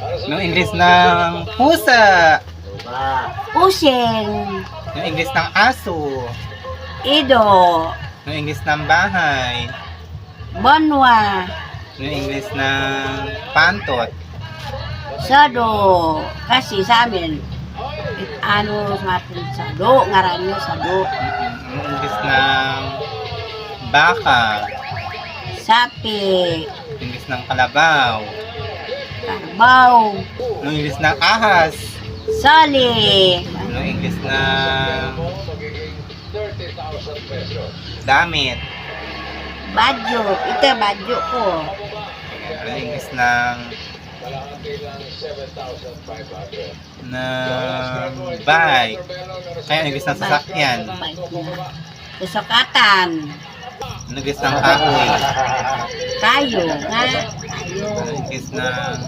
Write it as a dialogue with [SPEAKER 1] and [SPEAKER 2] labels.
[SPEAKER 1] Anong English ng pusa?
[SPEAKER 2] Using.
[SPEAKER 1] Anong English ng aso?
[SPEAKER 2] Ido.
[SPEAKER 1] Anong English ng bahay?
[SPEAKER 2] Bonwa.
[SPEAKER 1] Anong English ng pantot?
[SPEAKER 2] Sado. Kasi sa amin, ano sa atin, sado. Ngaran nyo, sado.
[SPEAKER 1] Anong English ng baka?
[SPEAKER 2] Sapi.
[SPEAKER 1] English ng kalabaw?
[SPEAKER 2] Karbaw.
[SPEAKER 1] Anong English ng ahas?
[SPEAKER 2] Sali.
[SPEAKER 1] Anong English ng damit?
[SPEAKER 2] Badyo. Ito, badyo ko.
[SPEAKER 1] Anong English ng bike? Kaya anong English ng sasakyan?
[SPEAKER 2] Kusukatan.
[SPEAKER 1] Anong English ng kahoy?
[SPEAKER 2] Kayo. Nga. Kayo.
[SPEAKER 1] Anong English ng